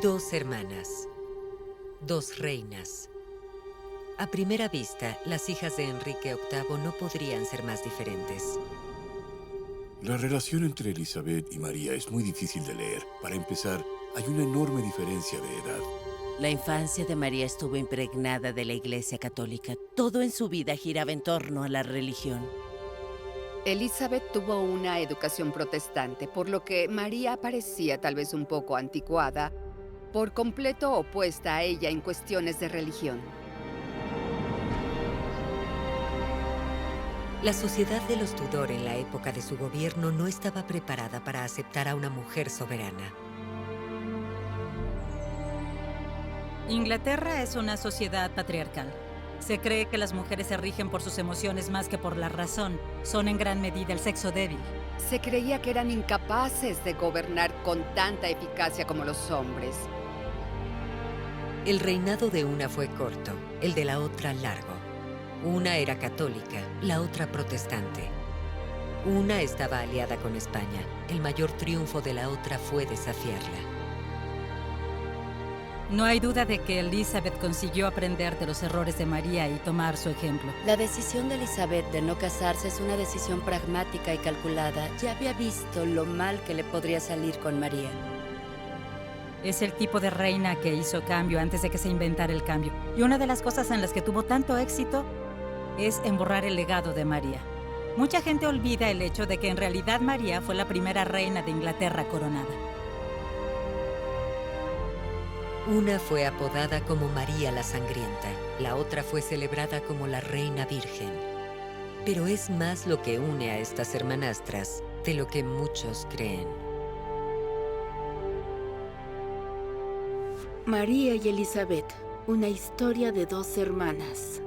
Dos hermanas, dos reinas. A primera vista, las hijas de Enrique VIII no podrían ser más diferentes. La relación entre Elizabeth y María es muy difícil de leer. Para empezar, hay una enorme diferencia de edad. La infancia de María estuvo impregnada de la Iglesia Católica. Todo en su vida giraba en torno a la religión. Elizabeth tuvo una educación protestante, por lo que María parecía tal vez un poco anticuada, por completo opuesta a ella en cuestiones de religión. La sociedad de los Tudor en la época de su gobierno no estaba preparada para aceptar a una mujer soberana. Inglaterra es una sociedad patriarcal. Se cree que las mujeres se rigen por sus emociones más que por la razón. Son en gran medida el sexo débil. Se creía que eran incapaces de gobernar con tanta eficacia como los hombres. El reinado de una fue corto, el de la otra largo. Una era católica, la otra protestante. Una estaba aliada con España. El mayor triunfo de la otra fue desafiarla. No hay duda de que Elizabeth consiguió aprender de los errores de María y tomar su ejemplo. La decisión de Elizabeth de no casarse es una decisión pragmática y calculada. Ya había visto lo mal que le podría salir con María. Es el tipo de reina que hizo cambio antes de que se inventara el cambio. Y una de las cosas en las que tuvo tanto éxito es en borrar el legado de María. Mucha gente olvida el hecho de que en realidad María fue la primera reina de Inglaterra coronada. Una fue apodada como María la Sangrienta, la otra fue celebrada como la Reina Virgen. Pero es más lo que une a estas hermanastras de lo que muchos creen. María y Elizabeth, una historia de dos hermanas.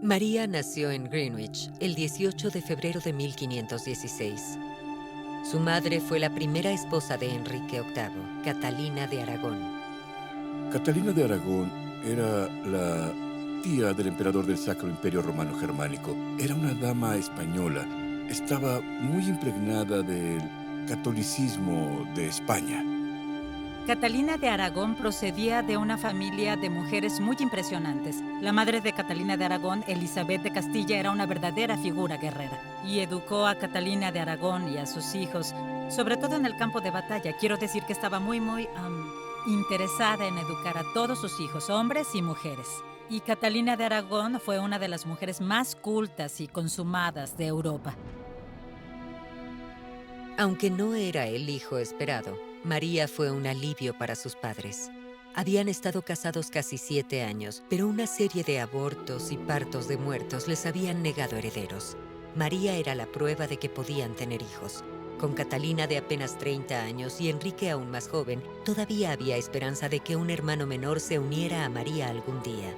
María nació en Greenwich el 18 de febrero de 1516. Su madre fue la primera esposa de Enrique VIII, Catalina de Aragón. Catalina de Aragón era la tía del emperador del Sacro Imperio Romano Germánico. Era una dama española. Estaba muy impregnada del catolicismo de España. Catalina de Aragón procedía de una familia de mujeres muy impresionantes. La madre de Catalina de Aragón, Elizabeth de Castilla, era una verdadera figura guerrera y educó a Catalina de Aragón y a sus hijos, sobre todo en el campo de batalla. Quiero decir que estaba muy interesada en educar a todos sus hijos, hombres y mujeres. Y Catalina de Aragón fue una de las mujeres más cultas y consumadas de Europa. Aunque no era el hijo esperado, María fue un alivio para sus padres. Habían estado casados casi 7 años, pero una serie de abortos y partos de muertos les habían negado herederos. María era la prueba de que podían tener hijos. Con Catalina de apenas 30 años y Enrique aún más joven, todavía había esperanza de que un hermano menor se uniera a María algún día.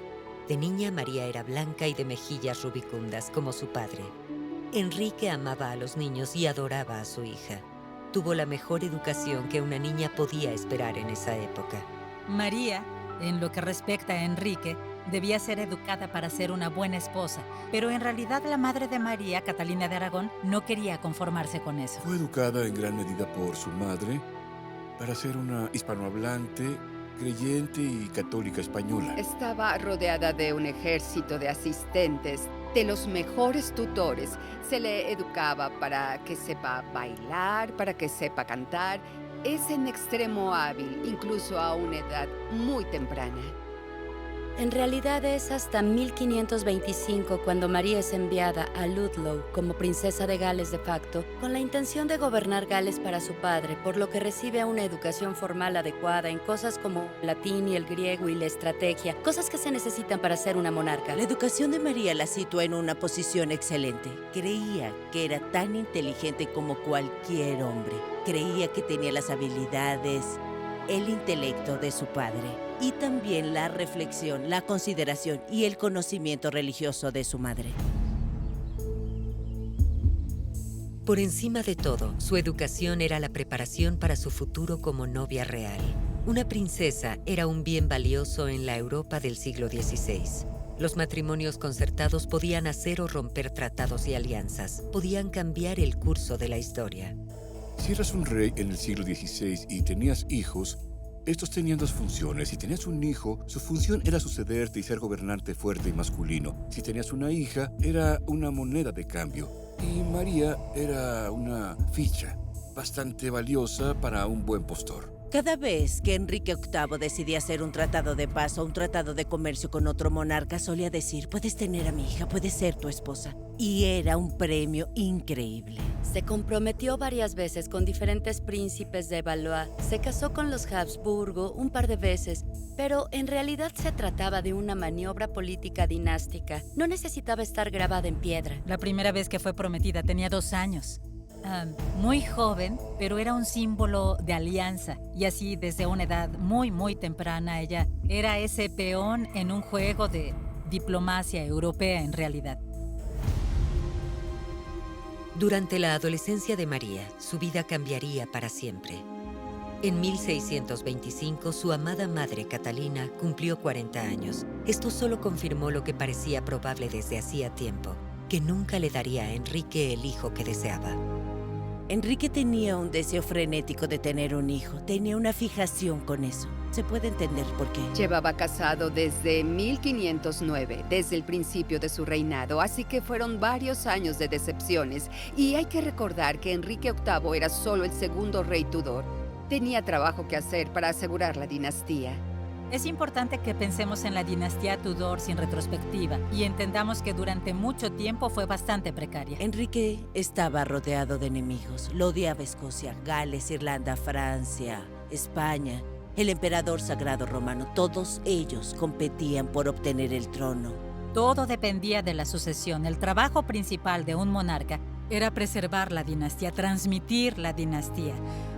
De niña, María era blanca y de mejillas rubicundas, como su padre. Enrique amaba a los niños y adoraba a su hija. Tuvo la mejor educación que una niña podía esperar en esa época. María, en lo que respecta a Enrique, debía ser educada para ser una buena esposa, pero en realidad la madre de María, Catalina de Aragón, no quería conformarse con eso. Fue educada en gran medida por su madre para ser una hispanohablante, creyente y católica española. Estaba rodeada de un ejército de asistentes, de los mejores tutores. Se le educaba para que sepa bailar, para que sepa cantar. Es en extremo hábil, incluso a una edad muy temprana. En realidad es hasta 1525 cuando María es enviada a Ludlow como princesa de Gales de facto, con la intención de gobernar Gales para su padre, por lo que recibe una educación formal adecuada en cosas como el latín y el griego y la estrategia, cosas que se necesitan para ser una monarca. La educación de María la situó en una posición excelente. Creía que era tan inteligente como cualquier hombre. Creía que tenía las habilidades, el intelecto de su padre y también la reflexión, la consideración y el conocimiento religioso de su madre. Por encima de todo, su educación era la preparación para su futuro como novia real. Una princesa era un bien valioso en la Europa del siglo XVI. Los matrimonios concertados podían hacer o romper tratados y alianzas, podían cambiar el curso de la historia. Si eras un rey en el siglo XVI y tenías hijos, estos tenían dos funciones. Si tenías un hijo, su función era sucederte y ser gobernante fuerte y masculino. Si tenías una hija, era una moneda de cambio. Y María era una ficha bastante valiosa para un buen postor. Cada vez que Enrique VIII decidía hacer un tratado de paz o un tratado de comercio con otro monarca, solía decir: puedes tener a mi hija, puedes ser tu esposa. Y era un premio increíble. Se comprometió varias veces con diferentes príncipes de Valois, se casó con los Habsburgo un par de veces, pero en realidad se trataba de una maniobra política dinástica. No necesitaba estar grabada en piedra. La primera vez que fue prometida tenía 2 años. Muy joven, pero era un símbolo de alianza. Y así, desde una edad muy, muy temprana, ella era ese peón en un juego de diplomacia europea en realidad. Durante la adolescencia de María, su vida cambiaría para siempre. En 1625, su amada madre Catalina cumplió 40 años. Esto solo confirmó lo que parecía probable desde hacía tiempo, que nunca le daría a Enrique el hijo que deseaba. Enrique tenía un deseo frenético de tener un hijo. Tenía una fijación con eso. Se puede entender por qué. Llevaba casado desde 1509, desde el principio de su reinado, así que fueron varios años de decepciones. Y hay que recordar que Enrique VIII era solo el segundo rey Tudor. Tenía trabajo que hacer para asegurar la dinastía. Es importante que pensemos en la dinastía Tudor sin retrospectiva y entendamos que durante mucho tiempo fue bastante precaria. Enrique estaba rodeado de enemigos. Lo odiaba Escocia, Gales, Irlanda, Francia, España, el emperador sagrado romano. Todos ellos competían por obtener el trono. Todo dependía de la sucesión. El trabajo principal de un monarca era preservar la dinastía, transmitir la dinastía,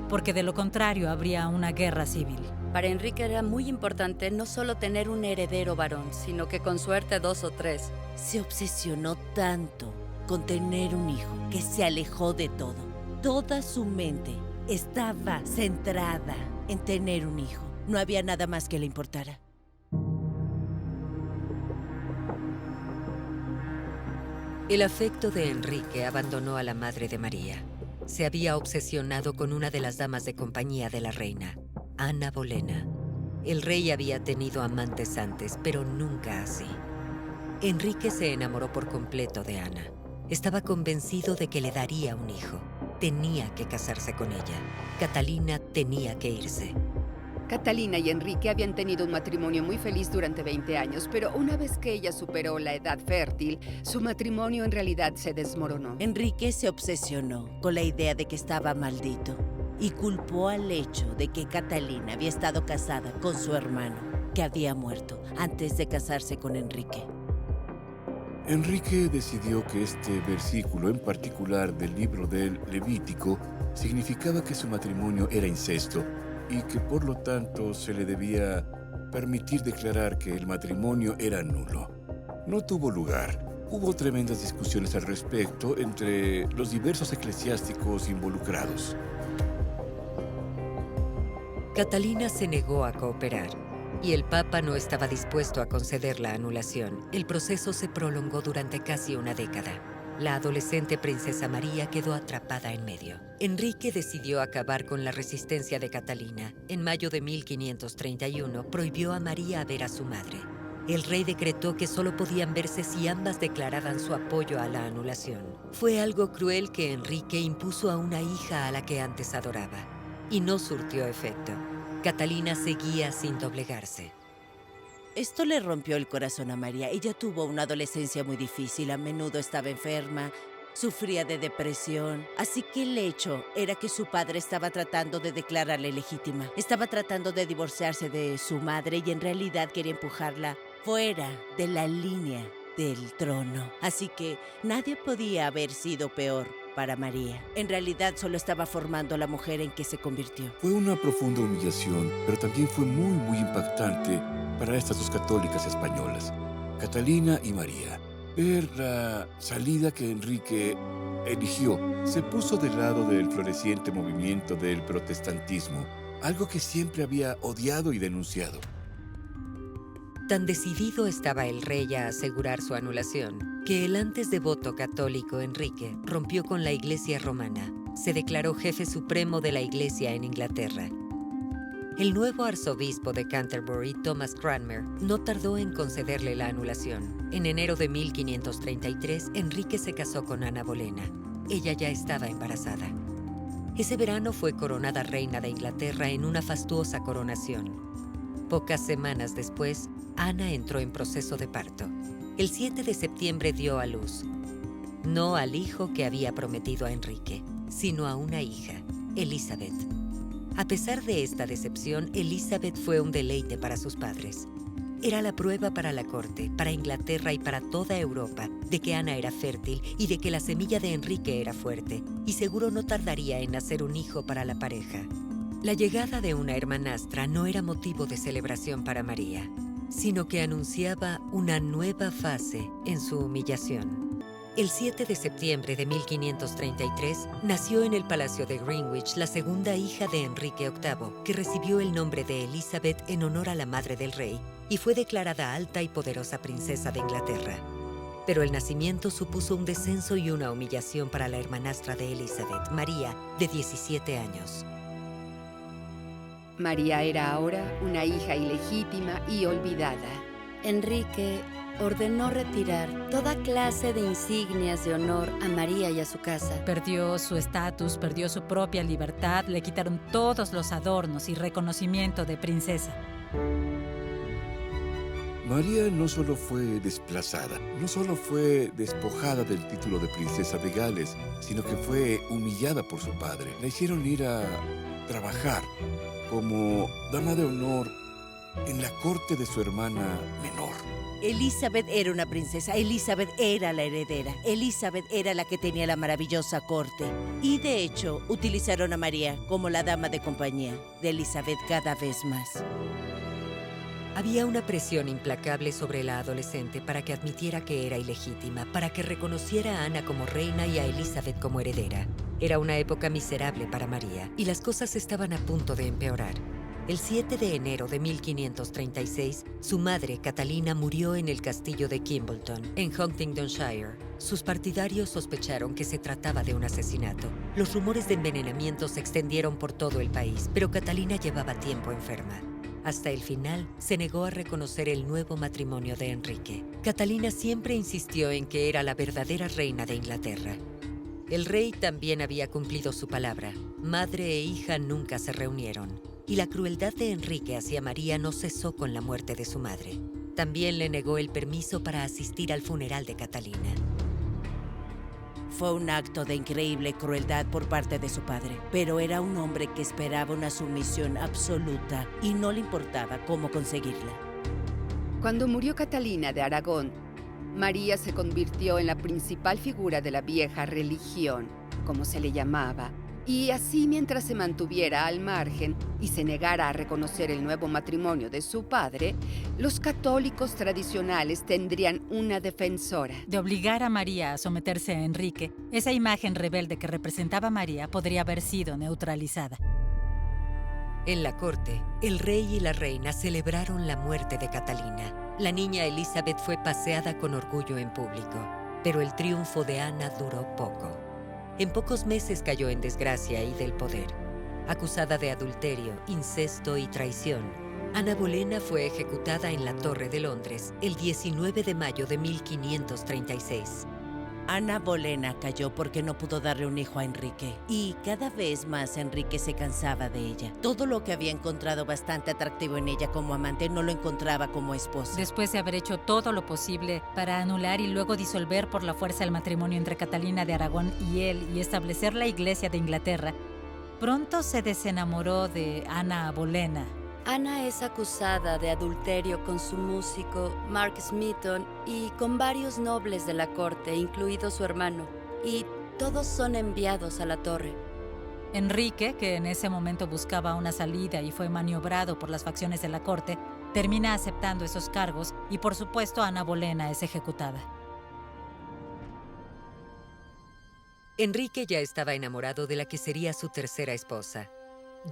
porque de lo contrario habría una guerra civil. Para Enrique era muy importante no solo tener un heredero varón, sino que con suerte 2 o 3. Se obsesionó tanto con tener un hijo que se alejó de todo. Toda su mente estaba centrada en tener un hijo. No había nada más que le importara. El afecto de Enrique abandonó a la madre de María. Se había obsesionado con una de las damas de compañía de la reina, Ana Bolena. El rey había tenido amantes antes, pero nunca así. Enrique se enamoró por completo de Ana. Estaba convencido de que le daría un hijo. Tenía que casarse con ella. Catalina tenía que irse. Catalina y Enrique habían tenido un matrimonio muy feliz durante 20 años, pero una vez que ella superó la edad fértil, su matrimonio en realidad se desmoronó. Enrique se obsesionó con la idea de que estaba maldito y culpó al hecho de que Catalina había estado casada con su hermano, que había muerto antes de casarse con Enrique. Enrique decidió que este versículo en particular del libro del Levítico significaba que su matrimonio era incesto y que por lo tanto se le debía permitir declarar que el matrimonio era nulo. No tuvo lugar. Hubo tremendas discusiones al respecto entre los diversos eclesiásticos involucrados. Catalina se negó a cooperar y el Papa no estaba dispuesto a conceder la anulación. El proceso se prolongó durante casi una década. La adolescente princesa María quedó atrapada en medio. Enrique decidió acabar con la resistencia de Catalina. En mayo de 1531 prohibió a María ver a su madre. El rey decretó que solo podían verse si ambas declaraban su apoyo a la anulación. Fue algo cruel que Enrique impuso a una hija a la que antes adoraba. Y no surtió efecto. Catalina seguía sin doblegarse. Esto le rompió el corazón a María. Ella tuvo una adolescencia muy difícil, a menudo estaba enferma, sufría de depresión. Así que el hecho era que su padre estaba tratando de declararla legítima. Estaba tratando de divorciarse de su madre y en realidad quería empujarla fuera de la línea del trono. Así que nadie podía haber sido peor para María. En realidad solo estaba formando a la mujer en que se convirtió. Fue una profunda humillación, pero también fue muy impactante para estas dos católicas españolas, Catalina y María. Ver la salida que Enrique eligió. Se puso del lado del floreciente movimiento del protestantismo algo que siempre había odiado y denunciado. Tan decidido estaba el rey a asegurar su anulación, que el antes devoto católico Enrique rompió con la Iglesia romana. Se declaró jefe supremo de la Iglesia en Inglaterra. El nuevo arzobispo de Canterbury, Thomas Cranmer, no tardó en concederle la anulación. En enero de 1533, Enrique se casó con Ana Bolena. Ella ya estaba embarazada. Ese verano fue coronada reina de Inglaterra en una fastuosa coronación. Pocas semanas después, Ana entró en proceso de parto. El 7 de septiembre dio a luz, no al hijo que había prometido a Enrique, sino a una hija, Elizabeth. A pesar de esta decepción, Elizabeth fue un deleite para sus padres. Era la prueba para la corte, para Inglaterra y para toda Europa de que Ana era fértil y de que la semilla de Enrique era fuerte, y seguro no tardaría en nacer un hijo para la pareja. La llegada de una hermanastra no era motivo de celebración para María, sino que anunciaba una nueva fase en su humillación. El 7 de septiembre de 1533 nació en el Palacio de Greenwich la segunda hija de Enrique VIII, que recibió el nombre de Elizabeth en honor a la madre del rey y fue declarada alta y poderosa princesa de Inglaterra. Pero el nacimiento supuso un descenso y una humillación para la hermanastra de Elizabeth, María, de 17 años. María era ahora una hija ilegítima y olvidada. Enrique ordenó retirar toda clase de insignias de honor a María y a su casa. Perdió su estatus, perdió su propia libertad, le quitaron todos los adornos y reconocimiento de princesa. María no solo fue desplazada, no solo fue despojada del título de princesa de Gales, sino que fue humillada por su padre. La hicieron ir a trabajar como dama de honor en la corte de su hermana menor. Elizabeth era una princesa, Elizabeth era la heredera, Elizabeth era la que tenía la maravillosa corte. Y de hecho, utilizaron a María como la dama de compañía de Elizabeth cada vez más. Había una presión implacable sobre la adolescente para que admitiera que era ilegítima, para que reconociera a Ana como reina y a Elizabeth como heredera. Era una época miserable para María, y las cosas estaban a punto de empeorar. El 7 de enero de 1536, su madre, Catalina, murió en el castillo de Kimbleton, en Huntingdonshire. Sus partidarios sospecharon que se trataba de un asesinato. Los rumores de envenenamiento se extendieron por todo el país, pero Catalina llevaba tiempo enferma. Hasta el final, se negó a reconocer el nuevo matrimonio de Enrique. Catalina siempre insistió en que era la verdadera reina de Inglaterra. El rey también había cumplido su palabra. Madre e hija nunca se reunieron. Y la crueldad de Enrique hacia María no cesó con la muerte de su madre. También le negó el permiso para asistir al funeral de Catalina. Fue un acto de increíble crueldad por parte de su padre, pero era un hombre que esperaba una sumisión absoluta y no le importaba cómo conseguirla. Cuando murió Catalina de Aragón, María se convirtió en la principal figura de la vieja religión, como se le llamaba, y así mientras se mantuviera al margen y se negara a reconocer el nuevo matrimonio de su padre, los católicos tradicionales tendrían una defensora. De obligar a María a someterse a Enrique, esa imagen rebelde que representaba a María podría haber sido neutralizada. En la corte, el rey y la reina celebraron la muerte de Catalina. La niña Elizabeth fue paseada con orgullo en público, pero el triunfo de Ana duró poco. En pocos meses cayó en desgracia y del poder. Acusada de adulterio, incesto y traición, Ana Bolena fue ejecutada en la Torre de Londres el 19 de mayo de 1536. Ana Bolena cayó porque no pudo darle un hijo a Enrique. Y cada vez más Enrique se cansaba de ella. Todo lo que había encontrado bastante atractivo en ella como amante no lo encontraba como esposa. Después de haber hecho todo lo posible para anular y luego disolver por la fuerza el matrimonio entre Catalina de Aragón y él y establecer la Iglesia de Inglaterra, pronto se desenamoró de Ana Bolena. Ana es acusada de adulterio con su músico Mark Smeaton y con varios nobles de la corte, incluido su hermano, y todos son enviados a la torre. Enrique, que en ese momento buscaba una salida y fue maniobrado por las facciones de la corte, termina aceptando esos cargos y por supuesto Ana Bolena es ejecutada. Enrique ya estaba enamorado de la que sería su tercera esposa,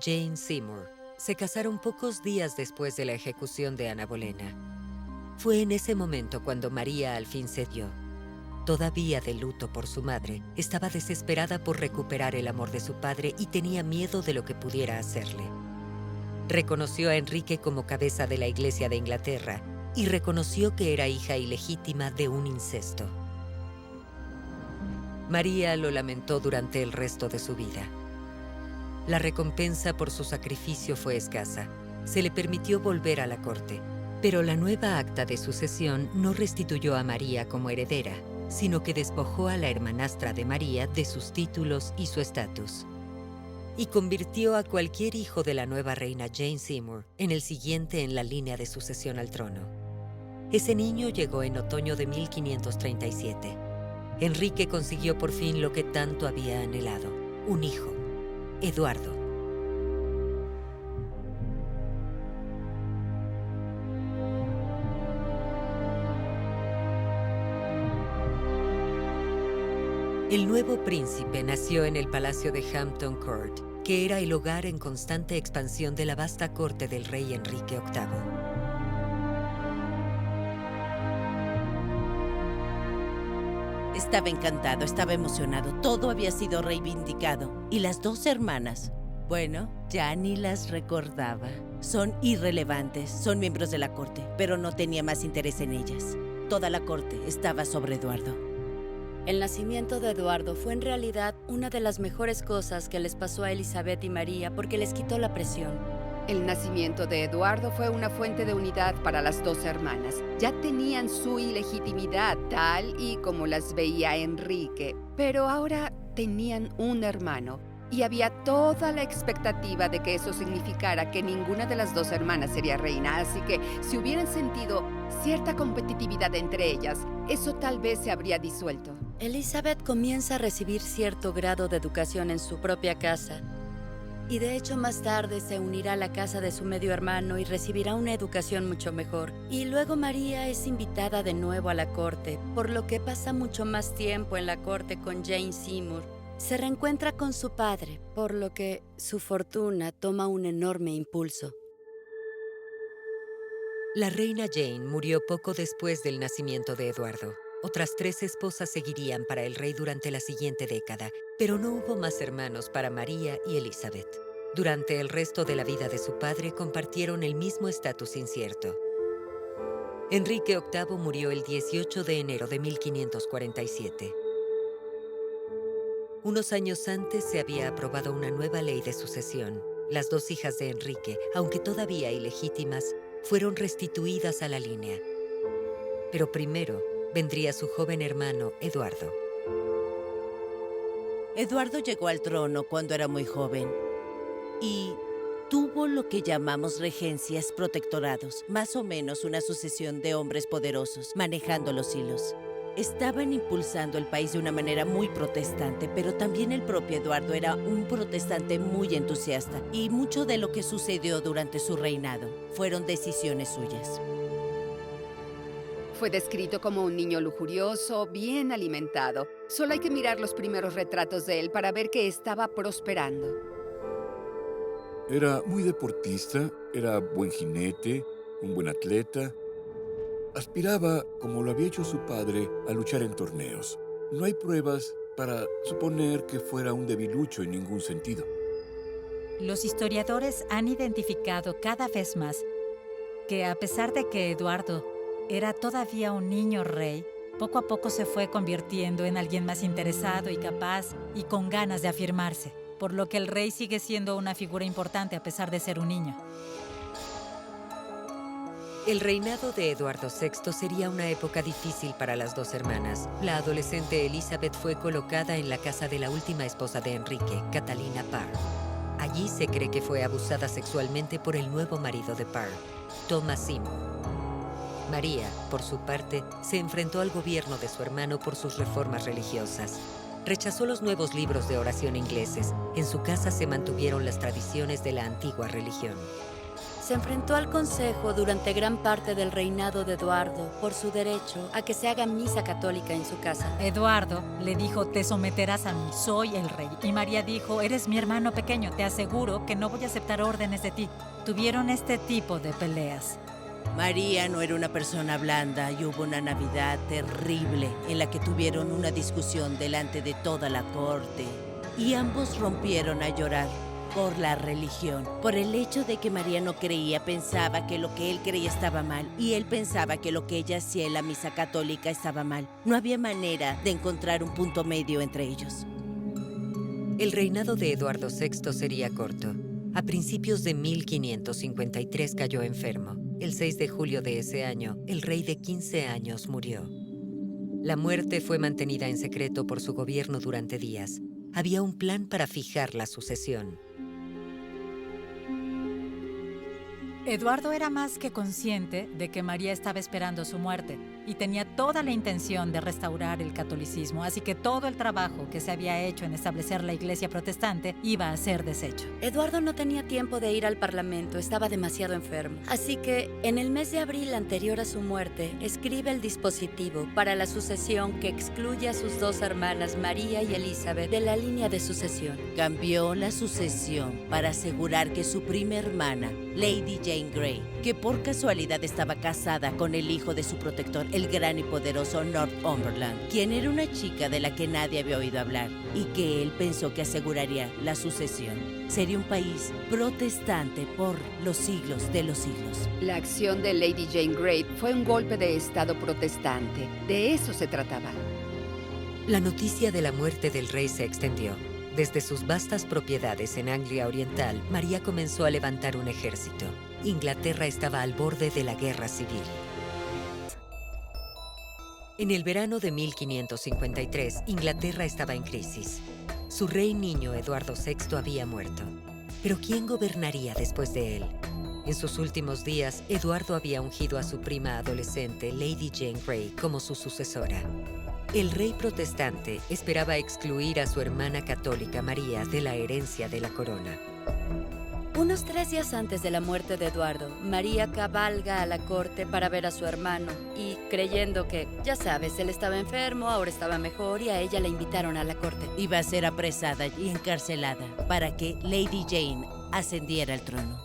Jane Seymour. Se casaron pocos días después de la ejecución de Ana Bolena. Fue en ese momento cuando María al fin cedió. Todavía de luto por su madre, estaba desesperada por recuperar el amor de su padre y tenía miedo de lo que pudiera hacerle. Reconoció a Enrique como cabeza de la Iglesia de Inglaterra y reconoció que era hija ilegítima de un incesto. María lo lamentó durante el resto de su vida. La recompensa por su sacrificio fue escasa. Se le permitió volver a la corte, pero la nueva acta de sucesión no restituyó a María como heredera, sino que despojó a la hermanastra de María de sus títulos y su estatus, y convirtió a cualquier hijo de la nueva reina Jane Seymour en el siguiente en la línea de sucesión al trono. Ese niño llegó en otoño de 1537. Enrique consiguió por fin lo que tanto había anhelado, un hijo, Eduardo. El nuevo príncipe nació en el palacio de Hampton Court, que era el hogar en constante expansión de la vasta corte del rey Enrique VIII. Estaba encantado, estaba emocionado, todo había sido reivindicado. Y las dos hermanas, bueno, ya ni las recordaba. Son irrelevantes, son miembros de la corte, pero no tenía más interés en ellas. Toda la corte estaba sobre Eduardo. El nacimiento de Eduardo fue en realidad una de las mejores cosas que les pasó a Elizabeth y María porque les quitó la presión. El nacimiento de Eduardo fue una fuente de unidad para las dos hermanas. Ya tenían su ilegitimidad tal y como las veía Enrique, pero ahora tenían un hermano. Y había toda la expectativa de que eso significara que ninguna de las dos hermanas sería reina, así que si hubieran sentido cierta competitividad entre ellas, eso tal vez se habría disuelto. Elizabeth comienza a recibir cierto grado de educación en su propia casa. Y de hecho más tarde se unirá a la casa de su medio hermano y recibirá una educación mucho mejor. Y luego María es invitada de nuevo a la corte, por lo que pasa mucho más tiempo en la corte con Jane Seymour. Se reencuentra con su padre, por lo que su fortuna toma un enorme impulso. La reina Jane murió poco después del nacimiento de Eduardo. Otras 3 esposas seguirían para el rey durante la siguiente década, pero no hubo más hermanos para María y Elizabeth. Durante el resto de la vida de su padre compartieron el mismo estatus incierto. Enrique VIII murió el 18 de enero de 1547. Unos años antes se había aprobado una nueva ley de sucesión. Las 2 hijas de Enrique, aunque todavía ilegítimas, fueron restituidas a la línea. Pero primero vendría su joven hermano, Eduardo. Eduardo llegó al trono cuando era muy joven y tuvo lo que llamamos regencias protectorados, más o menos una sucesión de hombres poderosos manejando los hilos. Estaban impulsando el país de una manera muy protestante, pero también el propio Eduardo era un protestante muy entusiasta y mucho de lo que sucedió durante su reinado fueron decisiones suyas. Fue descrito como un niño lujurioso, bien alimentado. Solo hay que mirar los primeros retratos de él para ver que estaba prosperando. Era muy deportista, era buen jinete, un buen atleta. Aspiraba, como lo había hecho su padre, a luchar en torneos. No hay pruebas para suponer que fuera un debilucho en ningún sentido. Los historiadores han identificado cada vez más que a pesar de que Eduardo era todavía un niño rey, poco a poco se fue convirtiendo en alguien más interesado y capaz y con ganas de afirmarse, por lo que el rey sigue siendo una figura importante a pesar de ser un niño. El reinado de Eduardo VI sería una época difícil para las 2 hermanas. La adolescente Elizabeth fue colocada en la casa de la última esposa de Enrique, Catalina Parr. Allí se cree que fue abusada sexualmente por el nuevo marido de Parr, Thomas Seymour. María, por su parte, se enfrentó al gobierno de su hermano por sus reformas religiosas. Rechazó los nuevos libros de oración ingleses. En su casa se mantuvieron las tradiciones de la antigua religión. se enfrentó al consejo durante gran parte del reinado de Eduardo por su derecho a que se haga misa católica en su casa. Eduardo le dijo, te someterás a mí, soy el rey. Y María dijo, eres mi hermano pequeño, te aseguro que no voy a aceptar órdenes de ti. Tuvieron este tipo de peleas. María no era una persona blanda y hubo una Navidad terrible en la que tuvieron una discusión delante de toda la corte. Y ambos rompieron a llorar por la religión, por el hecho de que María no creía, pensaba que lo que él creía estaba mal y él pensaba que lo que ella hacía en la misa católica estaba mal. No había manera de encontrar un punto medio entre ellos. El reinado de Eduardo VI sería corto. A principios de 1553 cayó enfermo. El 6 de julio de ese año, el rey de 15 años murió. La muerte fue mantenida en secreto por su gobierno durante días. Había un plan para fijar la sucesión. Eduardo era más que consciente de que María estaba esperando su muerte y tenía toda la intención de restaurar el catolicismo, así que todo el trabajo que se había hecho en establecer la iglesia protestante iba a ser deshecho. Eduardo no tenía tiempo de ir al parlamento, estaba demasiado enfermo. Así que, en el mes de abril anterior a su muerte, escribe el dispositivo para la sucesión que excluye a sus dos hermanas, María y Elizabeth, de la línea de sucesión. Cambió la sucesión para asegurar que su prima hermana, Lady Jane Grey, que por casualidad estaba casada con el hijo de su protector, el gran y poderoso Northumberland, quien era una chica de la que nadie había oído hablar y que él pensó que aseguraría la sucesión. Sería un país protestante por los siglos de los siglos. La acción de Lady Jane Grey fue un golpe de estado protestante. De eso se trataba. La noticia de la muerte del rey se extendió. Desde sus vastas propiedades en Anglia Oriental, María comenzó a levantar un ejército. Inglaterra estaba al borde de la guerra civil. En el verano de 1553, Inglaterra estaba en crisis. Su rey niño, Eduardo VI, había muerto. Pero ¿quién gobernaría después de él? En sus últimos días, Eduardo había ungido a su prima adolescente, Lady Jane Grey, como su sucesora. El rey protestante esperaba excluir a su hermana católica, María, de la herencia de la corona. Unos 3 días antes de la muerte de Eduardo, María cabalga a la corte para ver a su hermano y, creyendo que, ya sabes, él estaba enfermo, ahora estaba mejor y a ella la invitaron a la corte. Iba a ser apresada y encarcelada para que Lady Jane ascendiera al trono.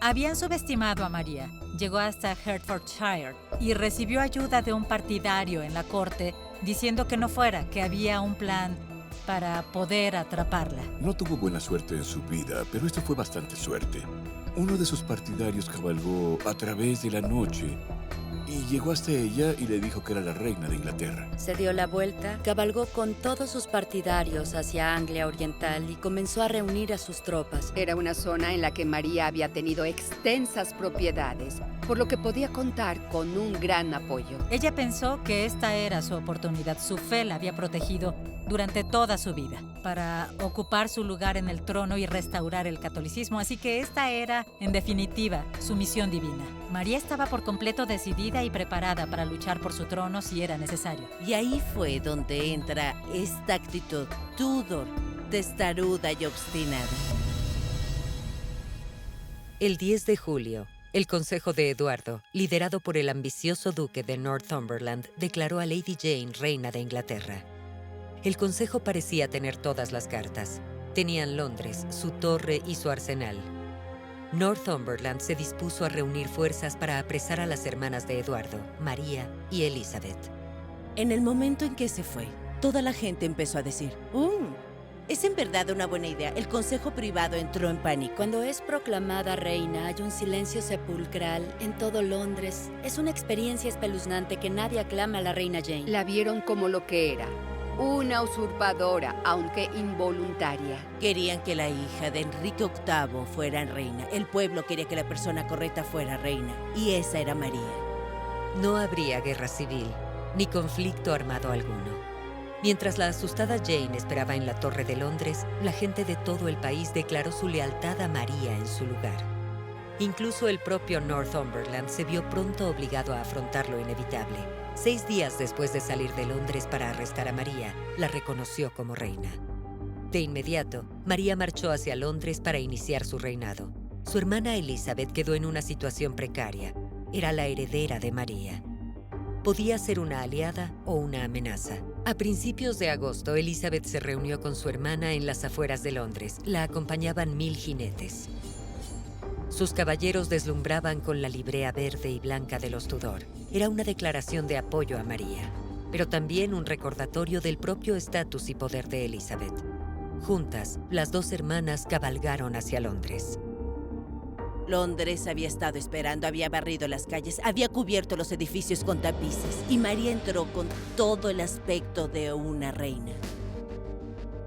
Habían subestimado a María. Llegó hasta Hertfordshire y recibió ayuda de un partidario en la corte diciendo que no fuera, que había un plan para poder atraparla. No tuvo buena suerte en su vida, pero esto fue bastante suerte. Uno de sus partidarios cabalgó a través de la noche y llegó hasta ella y le dijo que era la reina de Inglaterra. Se dio la vuelta, cabalgó con todos sus partidarios hacia Anglia Oriental y comenzó a reunir a sus tropas. Era una zona en la que María había tenido extensas propiedades, por lo que podía contar con un gran apoyo. Ella pensó que esta era su oportunidad. Su fe la había protegido durante toda su vida para ocupar su lugar en el trono y restaurar el catolicismo, así que esta era, en definitiva, su misión divina. María estaba por completo decidida y preparada para luchar por su trono si era necesario. Y ahí fue donde entra esta actitud Tudor, testaruda y obstinada. El 10 de julio, el Consejo de Eduardo, liderado por el ambicioso duque de Northumberland, declaró a Lady Jane reina de Inglaterra. El Consejo parecía tener todas las cartas. Tenían Londres, su torre y su arsenal. Northumberland se dispuso a reunir fuerzas para apresar a las hermanas de Eduardo, María y Elizabeth. En el momento en que se fue, toda la gente empezó a decir, es en verdad una buena idea. El consejo privado entró en pánico. Cuando es proclamada reina, hay un silencio sepulcral en todo Londres. Es una experiencia espeluznante que nadie aclama a la reina Jane. La vieron como lo que era, una usurpadora, aunque involuntaria. Querían que la hija de Enrique VIII fuera reina. El pueblo quería que la persona correcta fuera reina. Y esa era María. No habría guerra civil, ni conflicto armado alguno. Mientras la asustada Jane esperaba en la Torre de Londres, la gente de todo el país declaró su lealtad a María en su lugar. Incluso el propio Northumberland se vio pronto obligado a afrontar lo inevitable. 6 días después de salir de Londres para arrestar a María, la reconoció como reina. De inmediato, María marchó hacia Londres para iniciar su reinado. Su hermana Elizabeth quedó en una situación precaria. Era la heredera de María. Podía ser una aliada o una amenaza. A principios de agosto, Elizabeth se reunió con su hermana en las afueras de Londres. La acompañaban 1000 jinetes. Sus caballeros deslumbraban con la librea verde y blanca de los Tudor. Era una declaración de apoyo a María, pero también un recordatorio del propio estatus y poder de Elizabeth. Juntas, las dos hermanas cabalgaron hacia Londres. Londres había estado esperando, había barrido las calles, había cubierto los edificios con tapices, y María entró con todo el aspecto de una reina.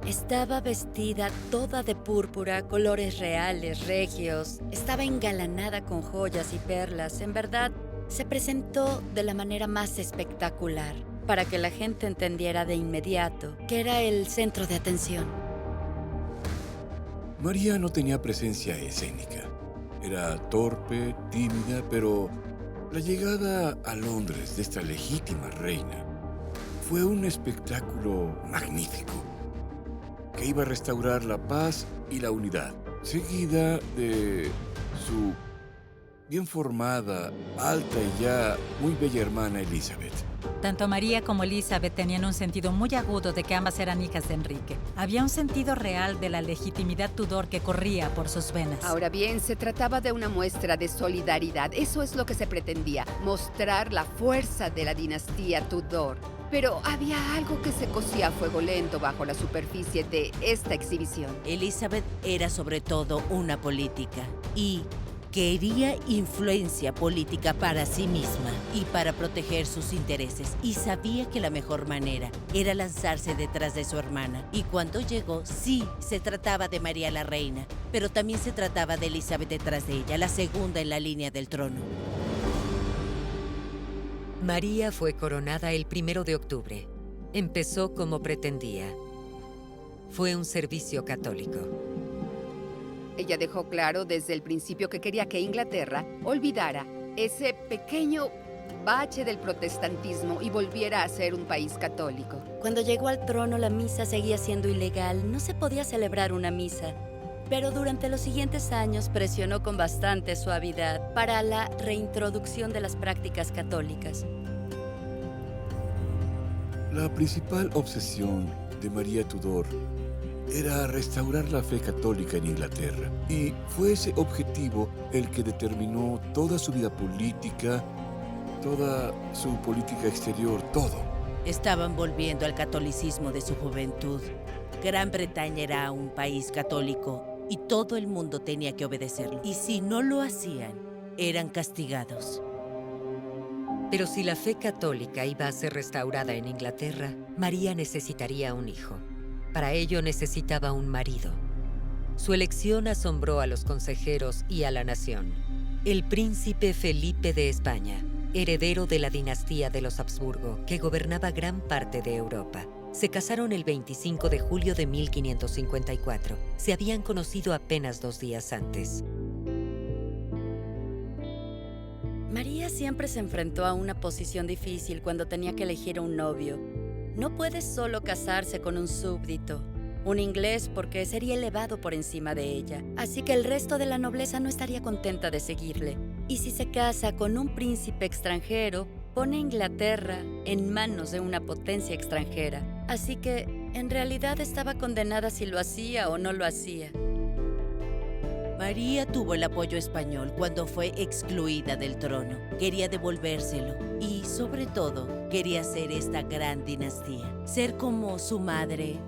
Estaba vestida toda de púrpura, colores reales, regios. Estaba engalanada con joyas y perlas. En verdad, se presentó de la manera más espectacular, para que la gente entendiera de inmediato que era el centro de atención. María no tenía presencia escénica. Era torpe, tímida, pero la llegada a Londres de esta legítima reina fue un espectáculo magnífico que iba a restaurar la paz y la unidad, seguida de su bien formada, alta y ya muy bella hermana Elizabeth. Tanto María como Elizabeth tenían un sentido muy agudo de que ambas eran hijas de Enrique. Había un sentido real de la legitimidad Tudor que corría por sus venas. Ahora bien, se trataba de una muestra de solidaridad. Eso es lo que se pretendía, mostrar la fuerza de la dinastía Tudor. Pero había algo que se cocía a fuego lento bajo la superficie de esta exhibición. Elizabeth era sobre todo una política y quería influencia política para sí misma y para proteger sus intereses, y sabía que la mejor manera era lanzarse detrás de su hermana. Y cuando llegó, sí, se trataba de María la reina, pero también se trataba de Elizabeth detrás de ella, la segunda en la línea del trono. María fue coronada el 1 de octubre. Empezó como pretendía. Fue un servicio católico. Ella dejó claro desde el principio que quería que Inglaterra olvidara ese pequeño bache del protestantismo y volviera a ser un país católico. Cuando llegó al trono, la misa seguía siendo ilegal. No se podía celebrar una misa. Pero durante los siguientes años presionó con bastante suavidad para la reintroducción de las prácticas católicas. La principal obsesión de María Tudor era restaurar la fe católica en Inglaterra, y fue ese objetivo el que determinó toda su vida política, toda su política exterior, todo. Estaban volviendo al catolicismo de su juventud. Gran Bretaña era un país católico y todo el mundo tenía que obedecerlo. Y si no lo hacían, eran castigados. Pero si la fe católica iba a ser restaurada en Inglaterra, María necesitaría un hijo. Para ello necesitaba un marido. Su elección asombró a los consejeros y a la nación. El príncipe Felipe de España, heredero de la dinastía de los Habsburgo, que gobernaba gran parte de Europa. Se casaron el 25 de julio de 1554. Se habían conocido apenas 2 días antes. María siempre se enfrentó a una posición difícil cuando tenía que elegir un novio. No puede solo casarse con un súbdito, un inglés, porque sería elevado por encima de ella. Así que el resto de la nobleza no estaría contenta de seguirle. Y si se casa con un príncipe extranjero, pone a Inglaterra en manos de una potencia extranjera. Así que, en realidad, estaba condenada si lo hacía o no lo hacía. María tuvo el apoyo español cuando fue excluida del trono. Quería devolvérselo y, sobre todo, quería ser esta gran dinastía. Ser como su madre,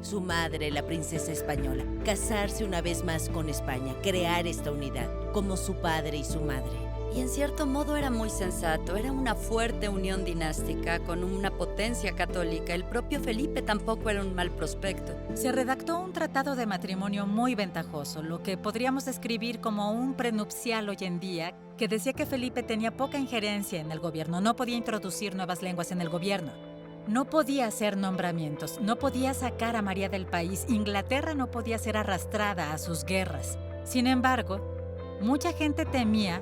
la princesa española. Casarse una vez más con España, crear esta unidad, como su padre y su madre. Y en cierto modo era muy sensato. Era una fuerte unión dinástica con una potencia católica. El propio Felipe tampoco era un mal prospecto. Se redactó un tratado de matrimonio muy ventajoso, lo que podríamos describir como un prenupcial hoy en día, que decía que Felipe tenía poca injerencia en el gobierno, no podía introducir nuevas lenguas en el gobierno, no podía hacer nombramientos, no podía sacar a María del país, Inglaterra no podía ser arrastrada a sus guerras. Sin embargo, mucha gente temía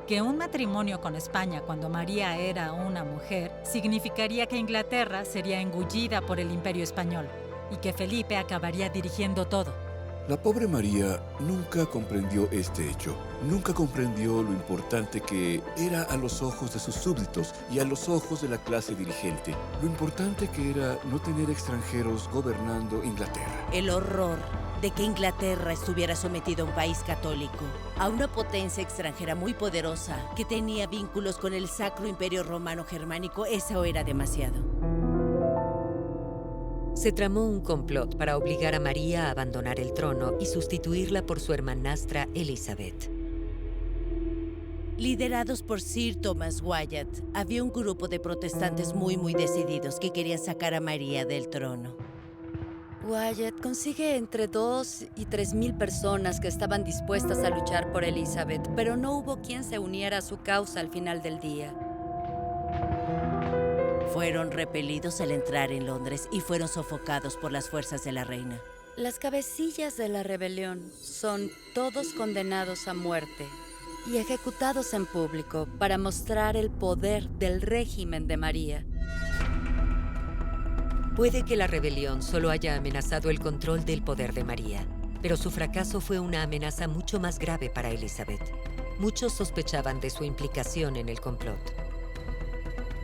que un matrimonio con España cuando María era una mujer significaría que Inglaterra sería engullida por el Imperio Español y que Felipe acabaría dirigiendo todo. La pobre María nunca comprendió este hecho. Nunca comprendió lo importante que era a los ojos de sus súbditos y a los ojos de la clase dirigente. Lo importante que era no tener extranjeros gobernando Inglaterra. El horror de que Inglaterra estuviera sometido a un país católico, a una potencia extranjera muy poderosa que tenía vínculos con el Sacro Imperio Romano Germánico, eso era demasiado. Se tramó un complot para obligar a María a abandonar el trono y sustituirla por su hermanastra Elizabeth. Liderados por Sir Thomas Wyatt, había un grupo de protestantes muy decididos que querían sacar a María del trono. Wyatt consigue entre 2 y 3,000 personas que estaban dispuestas a luchar por Elizabeth, pero no hubo quien se uniera a su causa al final del día. Fueron repelidos al entrar en Londres y fueron sofocados por las fuerzas de la reina. Las cabecillas de la rebelión son todos condenados a muerte y ejecutados en público para mostrar el poder del régimen de María. Puede que la rebelión solo haya amenazado el control del poder de María, pero su fracaso fue una amenaza mucho más grave para Elizabeth. Muchos sospechaban de su implicación en el complot.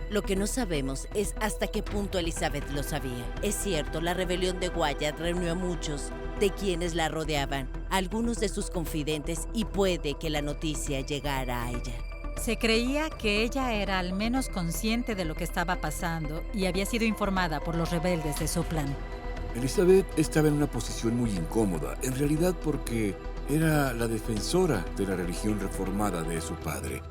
Lo que no sabemos es hasta qué punto Elizabeth lo sabía. Es cierto, la rebelión de Wyatt reunió a muchos de quienes la rodeaban, algunos de sus confidentes, y puede que la noticia llegara a ella. Se creía que ella era al menos consciente de lo que estaba pasando y había sido informada por los rebeldes de su plan. Elizabeth estaba en una posición muy incómoda, en realidad porque era la defensora de la religión reformada de su padre.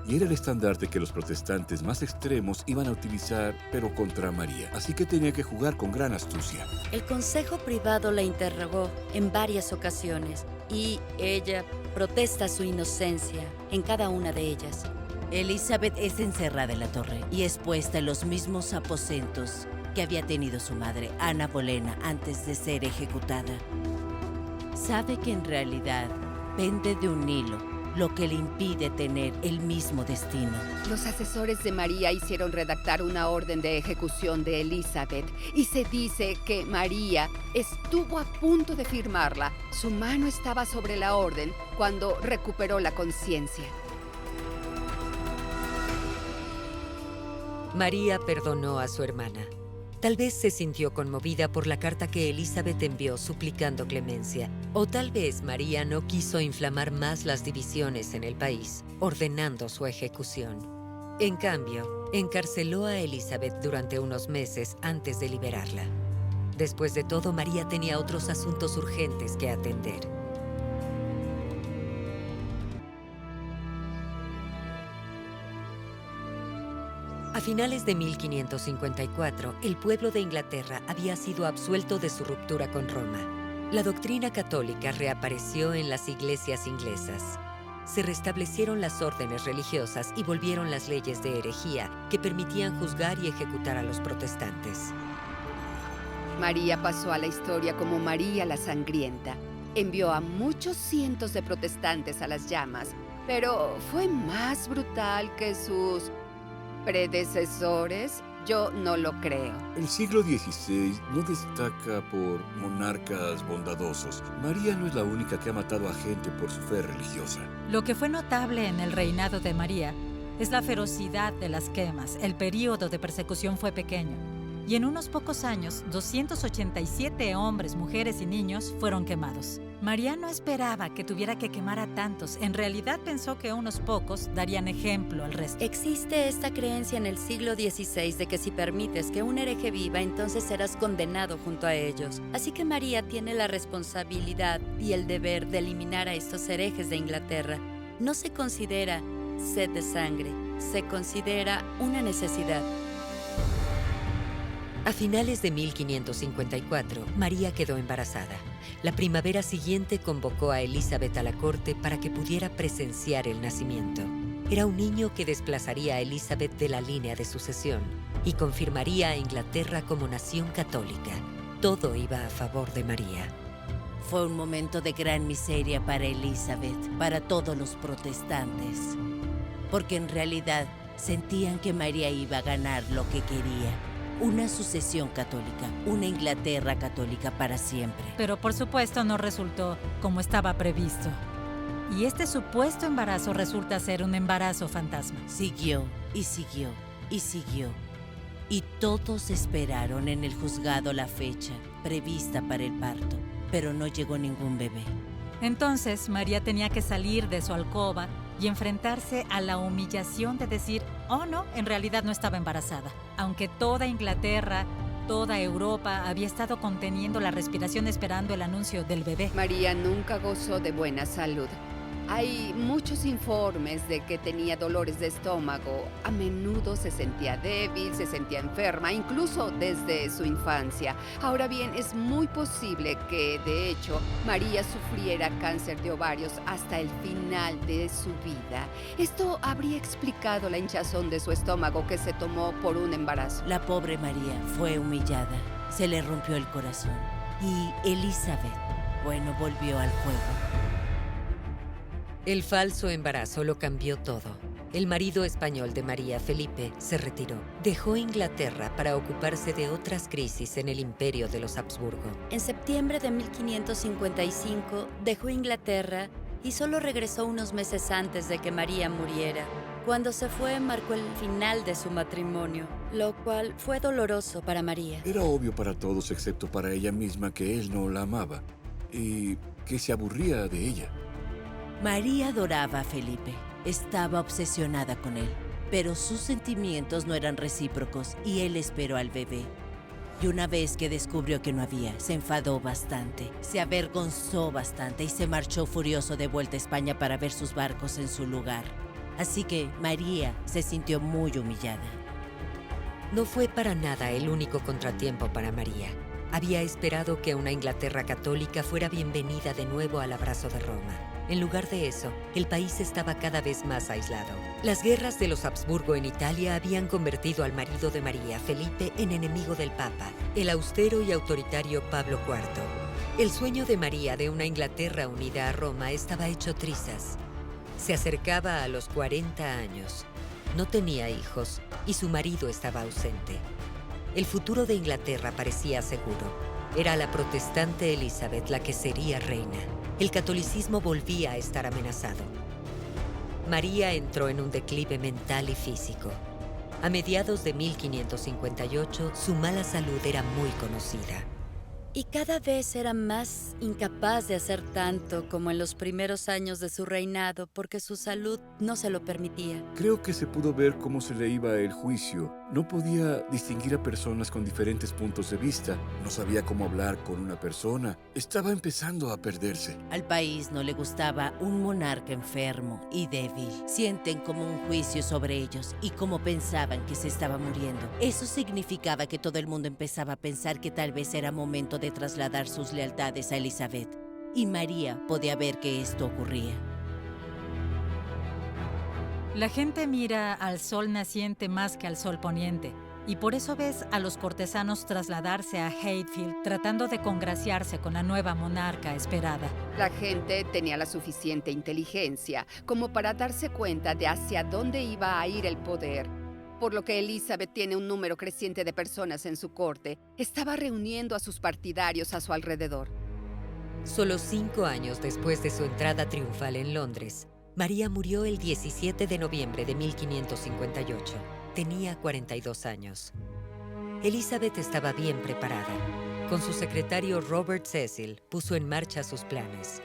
Y era el estandarte que los protestantes más extremos iban a utilizar, pero contra María. Así que tenía que jugar con gran astucia. El consejo privado la interrogó en varias ocasiones y ella protesta su inocencia en cada una de ellas. Elizabeth es encerrada en la torre y es puesta en los mismos aposentos que había tenido su madre, Ana Bolena, antes de ser ejecutada. Sabe que en realidad pende de un hilo, lo que le impide tener el mismo destino. Los asesores de María hicieron redactar una orden de ejecución de Elizabeth y se dice que María estuvo a punto de firmarla. Su mano estaba sobre la orden cuando recuperó la conciencia. María perdonó a su hermana. Tal vez se sintió conmovida por la carta que Elizabeth envió suplicando clemencia. O tal vez María no quiso inflamar más las divisiones en el país, ordenando su ejecución. En cambio, encarceló a Elizabeth durante unos meses antes de liberarla. Después de todo, María tenía otros asuntos urgentes que atender. A finales de 1554, el pueblo de Inglaterra había sido absuelto de su ruptura con Roma. La doctrina católica reapareció en las iglesias inglesas. Se restablecieron las órdenes religiosas y volvieron las leyes de herejía que permitían juzgar y ejecutar a los protestantes. María pasó a la historia como María la Sangrienta. Envió a muchos cientos de protestantes a las llamas, pero fue más brutal que sus predecesores. Yo no lo creo. El siglo XVI no destaca por monarcas bondadosos. María no es la única que ha matado a gente por su fe religiosa. Lo que fue notable en el reinado de María es la ferocidad de las quemas. El período de persecución fue pequeño. Y en unos pocos años, 287 hombres, mujeres y niños fueron quemados. María no esperaba que tuviera que quemar a tantos. En realidad pensó que unos pocos darían ejemplo al resto. Existe esta creencia en el siglo XVI de que si permites que un hereje viva, entonces serás condenado junto a ellos. Así que María tiene la responsabilidad y el deber de eliminar a estos herejes de Inglaterra. No se considera sed de sangre, se considera una necesidad. A finales de 1554, María quedó embarazada. La primavera siguiente convocó a Elizabeth a la corte para que pudiera presenciar el nacimiento. Era un niño que desplazaría a Elizabeth de la línea de sucesión y confirmaría a Inglaterra como nación católica. Todo iba a favor de María. Fue un momento de gran miseria para Elizabeth, para todos los protestantes, porque en realidad sentían que María iba a ganar lo que quería. Una sucesión católica, una Inglaterra católica para siempre. Pero por supuesto no resultó como estaba previsto. y este supuesto embarazo resulta ser un embarazo fantasma. Siguió y siguió y siguió. Y todos esperaron en el juzgado la fecha prevista para el parto, pero no llegó ningún bebé. Entonces, María tenía que salir de su alcoba y enfrentarse a la humillación de decir, oh no, en realidad no estaba embarazada. Aunque toda Inglaterra, toda Europa había estado conteniendo la respiración esperando el anuncio del bebé. María nunca gozó de buena salud. Hay muchos informes de que tenía dolores de estómago. A menudo se sentía débil, se sentía enferma, incluso desde su infancia. Ahora bien, es muy posible que, de hecho, María sufriera cáncer de ovarios hasta el final de su vida. Esto habría explicado la hinchazón de su estómago que se tomó por un embarazo. La pobre María fue humillada, se le rompió el corazón. Y Elizabeth, bueno, volvió al juego. El falso embarazo lo cambió todo. El marido español de María, Felipe, se retiró. Dejó Inglaterra para ocuparse de otras crisis en el imperio de los Habsburgo. En septiembre de 1555 dejó Inglaterra y solo regresó unos meses antes de que María muriera. Cuando se fue, marcó el final de su matrimonio, lo cual fue doloroso para María. Era obvio para todos excepto para ella misma que él no la amaba y que se aburría de ella. María adoraba a Felipe, estaba obsesionada con él, pero sus sentimientos no eran recíprocos y él esperó al bebé. Y una vez que descubrió que no había, se enfadó bastante, se avergonzó bastante y se marchó furioso de vuelta a España para ver sus barcos en su lugar. Así que María se sintió muy humillada. No fue para nada el único contratiempo para María. Había esperado que una Inglaterra católica fuera bienvenida de nuevo al abrazo de Roma. En lugar de eso, el país estaba cada vez más aislado. Las guerras de los Habsburgo en Italia habían convertido al marido de María, Felipe, en enemigo del Papa, el austero y autoritario Pablo IV. El sueño de María de una Inglaterra unida a Roma estaba hecho trizas. Se acercaba a los 40 años. No tenía hijos y su marido estaba ausente. El futuro de Inglaterra parecía seguro. Era la protestante Elizabeth la que sería reina. El catolicismo volvía a estar amenazado. María entró en un declive mental y físico. A mediados de 1558, su mala salud era muy conocida. Y cada vez era más incapaz de hacer tanto como en los primeros años de su reinado porque su salud no se lo permitía. Creo que se pudo ver cómo se le iba el juicio. No podía distinguir a personas con diferentes puntos de vista. No sabía cómo hablar con una persona. Estaba empezando a perderse. Al país no le gustaba un monarca enfermo y débil. Sienten como un juicio sobre ellos y como pensaban que se estaba muriendo. Eso significaba que todo el mundo empezaba a pensar que tal vez era momento de trasladar sus lealtades a Elizabeth. Y María podía ver que esto ocurría. La gente mira al sol naciente más que al sol poniente, y por eso ves a los cortesanos trasladarse a Hatfield tratando de congraciarse con la nueva monarca esperada. La gente tenía la suficiente inteligencia como para darse cuenta de hacia dónde iba a ir el poder. Por lo que Elizabeth tiene un número creciente de personas en su corte, estaba reuniendo a sus partidarios a su alrededor. Solo 5 años después de su entrada triunfal en Londres, María murió el 17 de noviembre de 1558. Tenía 42 años. Elizabeth estaba bien preparada. Con su secretario Robert Cecil, puso en marcha sus planes.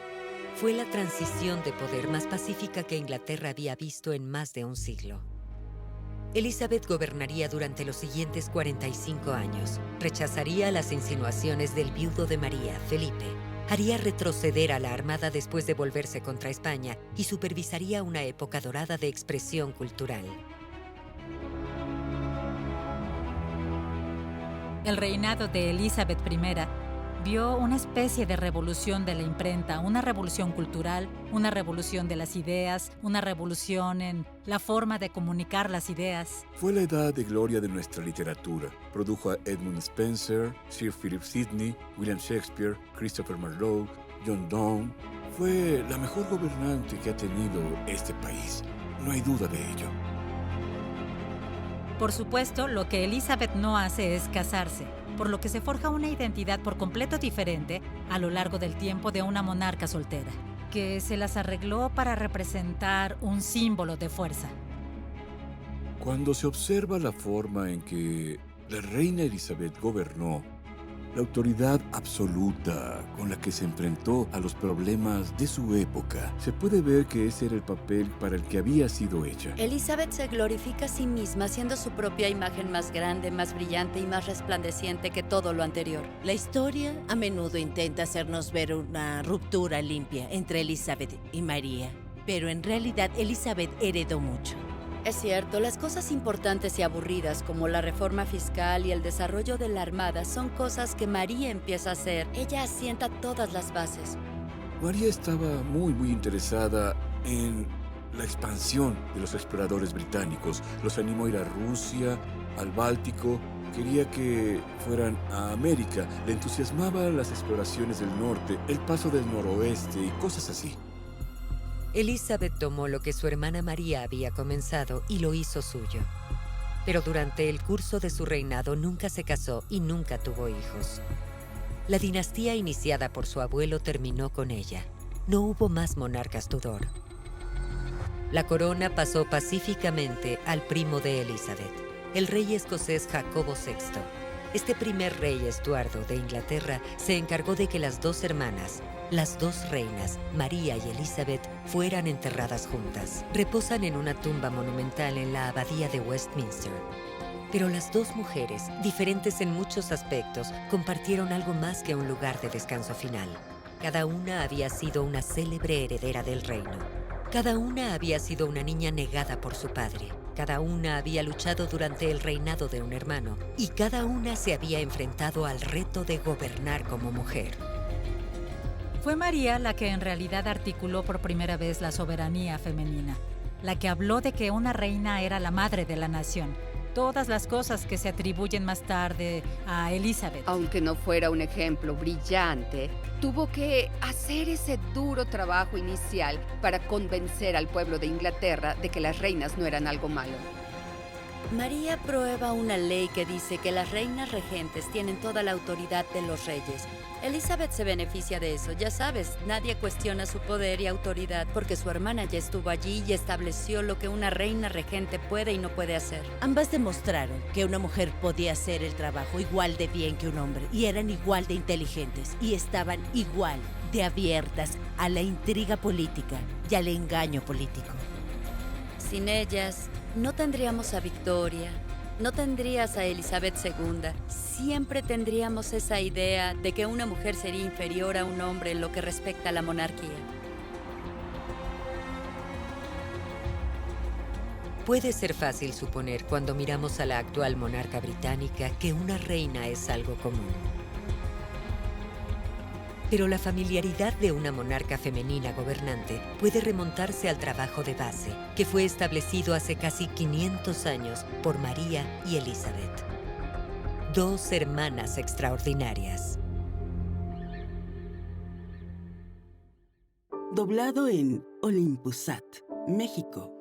Fue la transición de poder más pacífica que Inglaterra había visto en más de un siglo. Elizabeth gobernaría durante los siguientes 45 años. Rechazaría las insinuaciones del viudo de María, Felipe. Haría retroceder a la armada después de volverse contra España y supervisaría una época dorada de expresión cultural. El reinado de Elizabeth I vio una especie de revolución de la imprenta, una revolución cultural, una revolución de las ideas, una revolución en la forma de comunicar las ideas. Fue la edad de gloria de nuestra literatura. Produjo a Edmund Spencer, Sir Philip Sidney, William Shakespeare, Christopher Marlowe, John Donne. Fue la mejor gobernante que ha tenido este país. No hay duda de ello. Por supuesto, lo que Elizabeth no hace es casarse, por lo que se forja una identidad por completo diferente a lo largo del tiempo de una monarca soltera. que se las arregló para representar un símbolo de fuerza. Cuando se observa la forma en que la reina Elizabeth gobernó, la autoridad absoluta con la que se enfrentó a los problemas de su época, se puede ver que ese era el papel para el que había sido hecha. Elizabeth se glorifica a sí misma siendo su propia imagen más grande, más brillante y más resplandeciente que todo lo anterior. La historia a menudo intenta hacernos ver una ruptura limpia entre Elizabeth y María, pero en realidad Elizabeth heredó mucho. Es cierto, las cosas importantes y aburridas como la reforma fiscal y el desarrollo de la armada son cosas que María empieza a hacer. Ella asienta todas las bases. María estaba muy interesada en la expansión de los exploradores británicos. Los animó a ir a Rusia, al Báltico. Quería que fueran a América. Le entusiasmaban las exploraciones del norte, el paso del noroeste y cosas así. Elizabeth tomó lo que su hermana María había comenzado y lo hizo suyo. Pero durante el curso de su reinado nunca se casó y nunca tuvo hijos. La dinastía iniciada por su abuelo terminó con ella. No hubo más monarcas Tudor. La corona pasó pacíficamente al primo de Elizabeth, el rey escocés Jacobo VI. Este primer rey Estuardo de Inglaterra se encargó de que las dos hermanas, las dos reinas, María y Elizabeth, fueran enterradas juntas. Reposan en una tumba monumental en la abadía de Westminster. Pero las dos mujeres, diferentes en muchos aspectos, compartieron algo más que un lugar de descanso final. Cada una había sido una célebre heredera del reino. Cada una había sido una niña negada por su padre. Cada una había luchado durante el reinado de un hermano. Y cada una se había enfrentado al reto de gobernar como mujer. Fue María la que en realidad articuló por primera vez la soberanía femenina, la que habló de que una reina era la madre de la nación. Todas las cosas que se atribuyen más tarde a Elizabeth. Aunque no fuera un ejemplo brillante, tuvo que hacer ese duro trabajo inicial para convencer al pueblo de Inglaterra de que las reinas no eran algo malo. María prueba una ley que dice que las reinas regentes tienen toda la autoridad de los reyes. Elizabeth se beneficia de eso, ya sabes, nadie cuestiona su poder y autoridad porque su hermana ya estuvo allí y estableció lo que una reina regente puede y no puede hacer. Ambas demostraron que una mujer podía hacer el trabajo igual de bien que un hombre y eran igual de inteligentes y estaban igual de abiertas a la intriga política y al engaño político. Sin ellas, no tendríamos a Victoria, no tendrías a Elizabeth II. Siempre tendríamos esa idea de que una mujer sería inferior a un hombre en lo que respecta a la monarquía. Puede ser fácil suponer cuando miramos a la actual monarca británica que una reina es algo común. Pero la familiaridad de una monarca femenina gobernante puede remontarse al trabajo de base que fue establecido hace casi 500 años por María y Elizabeth. Dos hermanas extraordinarias. Doblado en Olympusat, México.